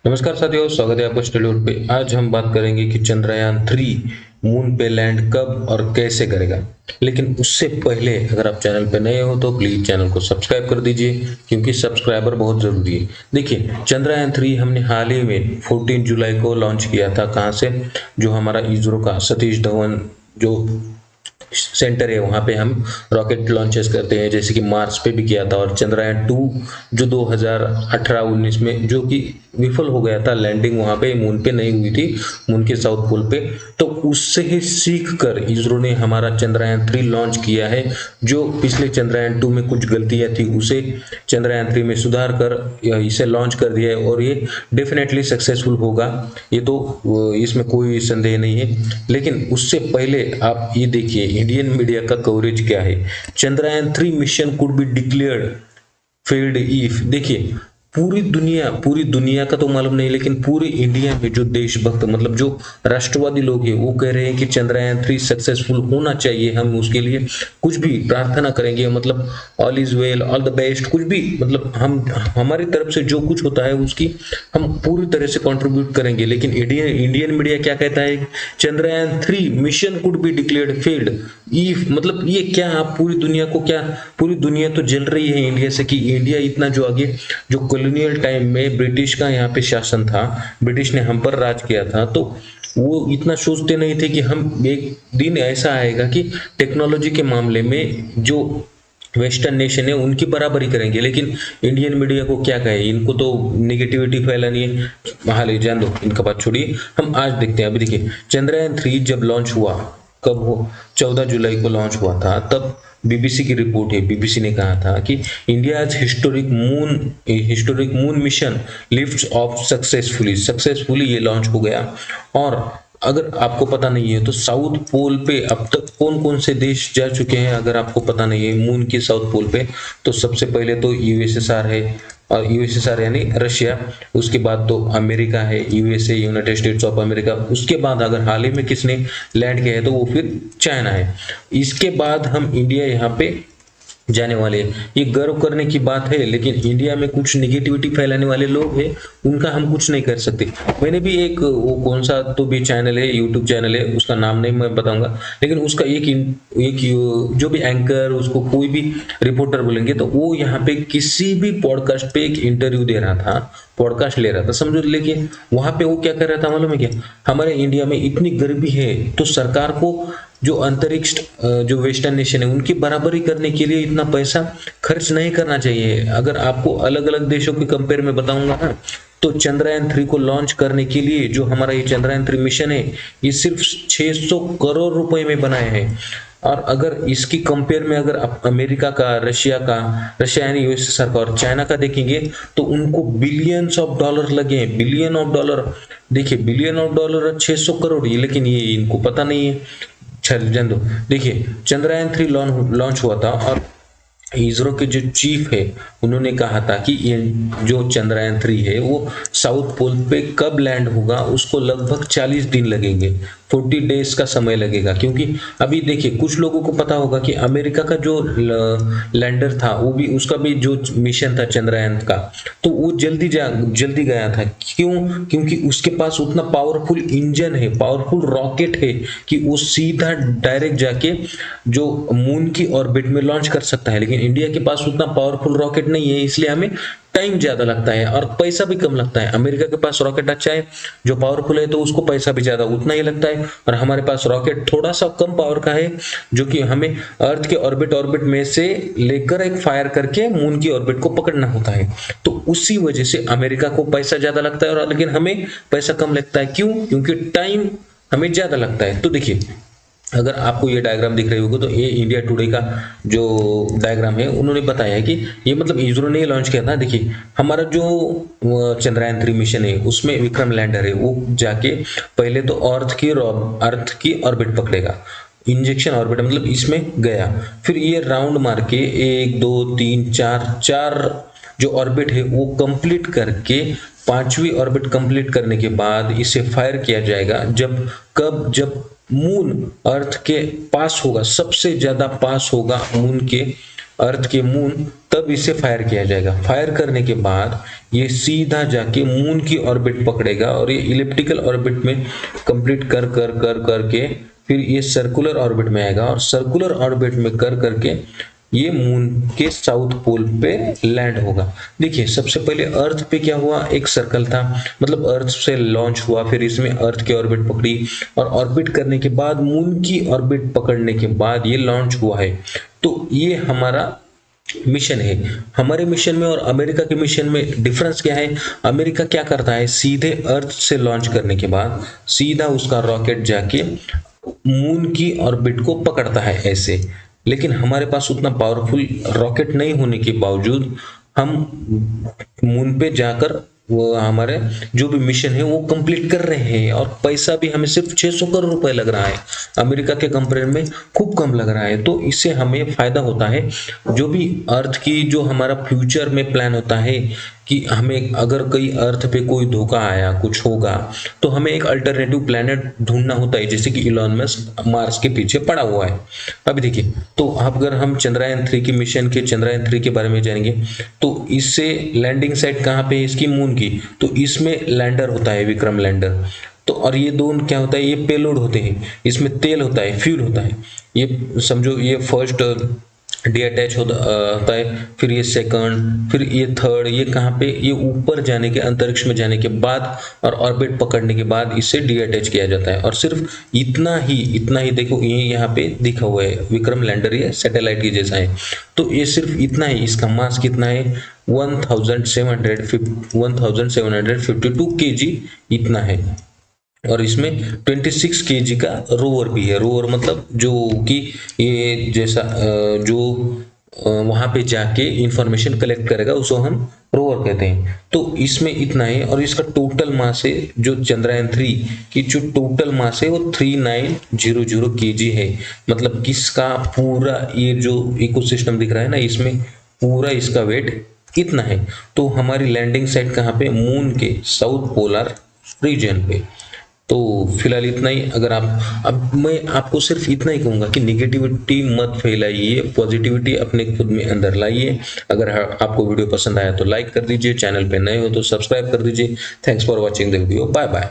नमस्कार साथियों, स्वागत है आपका स्टूडियो पे। आज हम बात करेंगे कि चंद्रयान 3 मून पे लैंड कब और कैसे करेगा। लेकिन उससे पहले अगर आप चैनल पे नए हो तो प्लीज चैनल को सब्सक्राइब कर दीजिए, क्योंकि सब्सक्राइबर बहुत जरूरी है। देखिए, चंद्रयान 3 हमने हाल ही में 14 जुलाई को लॉन्च किया था। कहाँ से? जो हमारा इसरो का सतीश धवन जो सेंटर है वहां पे हम रॉकेट लॉन्चेस करते हैं, जैसे कि मार्स पे भी किया था। और चंद्रयान 2 जो 2018-19 में जो कि विफल हो गया था, लैंडिंग वहां पे मून पे नहीं हुई थी, मून के साउथ पोल पे। तो उससे ही सीख कर इसरो ने हमारा चंद्रयान 3 लॉन्च किया है। जो पिछले चंद्रयान 2 में कुछ गलतियां थी उसे चंद्रयान 3 में सुधार कर इसे लॉन्च कर दिया है, और ये डेफिनेटली सक्सेसफुल होगा। ये तो इसमें कोई संदेह नहीं है। लेकिन उससे पहले आप ये देखिए इंडियन मीडिया का कवरेज क्या है। Chandrayaan 3 mission could be declared failed if. देखिए, पूरी दुनिया का तो मालूम नहीं, लेकिन पूरे इंडिया में जो देशभक्त मतलब जो राष्ट्रवादी लोग हैं वो कह रहे हैं कि चंद्रयान 3 सक्सेसफुल होना चाहिए। हम उसके लिए कुछ भी प्रार्थना करेंगे, मतलब all is well, all the best, कुछ भी, मतलब हम हमारी तरफ से जो कुछ होता है उसकी हम पूरी तरह से कंट्रीब्यूट करेंगे। लेकिन इंडियन मीडिया क्या कहता है? Chandrayaan 3 mission could be declared failed if. मतलब ये क्या, आप पूरी दुनिया को क्या, पूरी दुनिया तो जल रही है इंडिया से कि इंडिया इतना जो आगे, जो कॉलोनियल टाइम में ब्रिटिश का यहाँ पे शासन था, ब्रिटिश ने हम पर राज किया था, तो वो इतना सोचते नहीं थे कि हम एक दिन ऐसा आएगा कि टेक्नोलॉजी के मामले में जो वेस्टर्न नेशन है उनकी बराबरी करेंगे। लेकिन इंडियन मीडिया को क्या कहे, इनको तो निगेटिविटी फैलानी है। हाल ही जान दो, इनका बात छोड़िए, हम आज देखते हैं। अभी देखिए, चंद्रयान 3 जब लॉन्च हुआ, कब हो, 14 जुलाई को लॉन्च हुआ था। तब बीबीसी की रिपोर्ट है, बीबीसी ने कहा था कि India historic moon mission lifts of successfully ये लॉन्च हो गया। और अगर आपको पता नहीं है तो साउथ पोल पे अब तक कौन कौन से देश जा चुके हैं, अगर आपको पता नहीं है मून के साउथ पोल पे, तो सबसे पहले तो यूएसएसआर है, और यूएसएसआर यानी रशिया। उसके बाद तो अमेरिका है, USA, United states of America. उसके बाद अगर हाल ही में किसने लैंड किया है तो वो फिर चाइना है। इसके बाद हम इंडिया यहाँ पे जाने वाले हैं। ये गर्व करने की बात है, लेकिन इंडिया में कुछ निगेटिविटी फैलाने वाले लोग हैं, उनका हम कुछ नहीं कर सकते। मैंने भी एक, वो कौन सा तो भी चैनल है, यूट्यूब चैनल है, उसका नाम नहीं मैं बताऊंगा, लेकिन उसका एक जो भी एंकर, उसको कोई भी रिपोर्टर बोलेंगे तो वो यहाँ पे किसी भी पॉडकास्ट पे एक इंटरव्यू दे रहा था, पॉडकास्ट ले रहा था, समझो। लेकिन वहां पे वो क्या कर रहा था मालूम है क्या? हमारे इंडिया में इतनी गर्मी है तो सरकार को जो अंतरिक्ष, जो वेस्टर्न नेशन है उनकी बराबरी करने के लिए इतना पैसा खर्च नहीं करना चाहिए। अगर आपको अलग अलग देशों के कंपेयर में बताऊंगा ना, तो चंद्रयान 3 को लॉन्च करने के लिए जो हमारा ये चंद्रयान 3 मिशन है, ये सिर्फ 600 करोड़ रुपए में बनाए हैं। और अगर इसकी कंपेयर में अगर आप अमेरिका का, रशिया यानी यूएसएसआर का और चाइना का देखेंगे, तो उनको बिलियंस ऑफ डॉलर लगे हैं, बिलियन ऑफ डॉलर। देखिए, बिलियन ऑफ डॉलर और 600 करोड़, ये लेकिन ये इनको पता नहीं है। चल जान दो। देखिए, चंद्रयान 3 लॉन्च हुआ था, और इसरो के जो चीफ है उन्होंने कहा था कि ये जो चंद्रयान 3 है वो साउथ पोल पे कब लैंड होगा उसको लगभग 40 दिन लगेंगे, 40 डेज का समय लगेगा। क्योंकि अभी देखिए, कुछ लोगों को पता होगा कि अमेरिका का जो लैंडर था, वो भी, उसका भी जो मिशन था चंद्रयान का, तो वो जल्दी गया था। क्यों? क्योंकि उसके पास उतना पावरफुल इंजन है, पावरफुल रॉकेट है कि वो सीधा डायरेक्ट जाके जो मून की ऑर्बिट में लॉन्च कर सकता है। लेकिन इंडिया के पास उतना पावरफुल रॉकेट नहीं है, इसलिए हमें टाइम ज्यादा लगता है और पैसा भी कम लगता है। अमेरिका के पास रॉकेट अच्छा है, जो पावरफुल है, तो उसको पैसा भी ज्यादा उतना ही लगता है। और हमारे पास रॉकेट थोड़ा सा कम पावर का है, जो कि हमें अर्थ के ऑर्बिट में से लेकर एक फायर करके मून की ऑर्बिट को पकड़ना होता है। तो उसी वजह से अमेरिका को पैसा ज्यादा लगता है, और लेकिन हमें पैसा कम लगता है। क्यों? क्योंकि टाइम हमें ज्यादा लगता है। तो देखिए, अगर आपको ये डायग्राम दिख रही होगी तो ये इंडिया टुडे का जो डायग्राम है, उन्होंने बताया है कि ये मतलब इसरो ने लॉन्च किया था। देखिए, हमारा जो चंद्रयान 3 मिशन है उसमें विक्रम लैंडर है, वो जाके पहले तो अर्थ की ऑर्बिट पकड़ेगा, इंजेक्शन ऑर्बिट मतलब इसमें गया। फिर ये राउंड मार के 1 2 3 4 जो ऑर्बिट है वो कंप्लीट करके, पांचवी ऑर्बिट कंप्लीट करने के बाद इसे फायर किया जाएगा। जब मून अर्थ के पास होगा, सबसे ज्यादा पास होगा मून के, अर्थ के मून, तब इसे फायर किया जाएगा। फायर करने के बाद ये सीधा जाके मून की ऑर्बिट पकड़ेगा और ये इलिप्टिकल ऑर्बिट में कंप्लीट कर कर कर करके फिर ये सर्कुलर ऑर्बिट में आएगा और सर्कुलर ऑर्बिट में कर करके ये मून के साउथ पोल पे लैंड होगा। देखिए सबसे पहले अर्थ पे क्या हुआ, एक सर्कल था, मतलब अर्थ से लॉन्च हुआ, फिर इसमें अर्थ की ऑर्बिट पकड़ी और ऑर्बिट करने के बाद मून की ऑर्बिट पकड़ने के बाद ये लॉन्च हुआ है। तो ये हमारा मिशन है। हमारे मिशन में और अमेरिका के मिशन में डिफरेंस क्या है, अमेरिका क्या करता है, सीधे अर्थ से लॉन्च करने के बाद सीधा उसका रॉकेट जाके मून की ऑर्बिट को पकड़ता है ऐसे। लेकिन हमारे पास उतना पावरफुल रॉकेट नहीं होने के बावजूद हम मून पे जाकर वो हमारे जो भी मिशन है वो कंप्लीट कर रहे हैं, और पैसा भी हमें सिर्फ 600 करोड़ रुपए लग रहा है, अमेरिका के कंपेयर में खूब कम लग रहा है। तो इससे हमें फायदा होता है। जो भी अर्थ की जो हमारा फ्यूचर में प्लान होता है कि हमें अगर कहीं अर्थ पे कोई धोखा आया, कुछ होगा, तो हमें एक अल्टरनेटिव प्लेनेट ढूंढना होता है, जैसे कि इलॉन मस्क मार्स के पीछे पड़ा हुआ है। अभी देखिए, तो अगर हम चंद्रयान 3 की मिशन के चंद्रयान 3 के बारे में जानेंगे, तो इससे लैंडिंग साइट कहाँ पे है इसकी, मून की, तो इसमें लैंडर होता है, विक्रम लैंडर। तो और ये दोनों क्या होता है, ये पेलोड होते हैं, इसमें तेल होता है, फ्यूल होता है। ये समझो ये फर्स्ट डी अटैच होता है, फिर ये सेकंड, फिर ये थर्ड, ये कहाँ पे, ये ऊपर जाने के, अंतरिक्ष में जाने के बाद और ऑर्बिट पकड़ने के बाद इसे डी अटैच किया जाता है। और सिर्फ इतना ही देखो, ये यहाँ पे दिखा हुआ है विक्रम लैंडर, ये सैटेलाइट की जैसा है। तो ये सिर्फ इतना ही, इसका मास कितना है, 1752 kg इतना है। और इसमें 26 kg का रोवर भी है। रोवर मतलब जो कि ये जैसा जो वहां पे जाके इंफॉर्मेशन कलेक्ट करेगा, उसको हम रोवर कहते हैं। तो इसमें इतना है, और इसका टोटल मास है, जो चंद्रयान 3 की जो टोटल मास है वो 3900 kg है। मतलब किसका पूरा ये जो इकोसिस्टम दिख रहा है ना, इसमें पूरा इसका वेट इतना है। तो हमारी लैंडिंग साइट कहाँ पे, मून के साउथ पोलर रीजन पे। तो फिलहाल इतना ही। अगर आप, अब मैं आपको सिर्फ इतना ही कहूंगा कि निगेटिविटी मत फैलाइए, पॉजिटिविटी अपने खुद में अंदर लाइए। अगर आपको वीडियो पसंद आया तो लाइक कर दीजिए, चैनल पे नए हो तो सब्सक्राइब कर दीजिए। Thanks for watching the video, bye bye.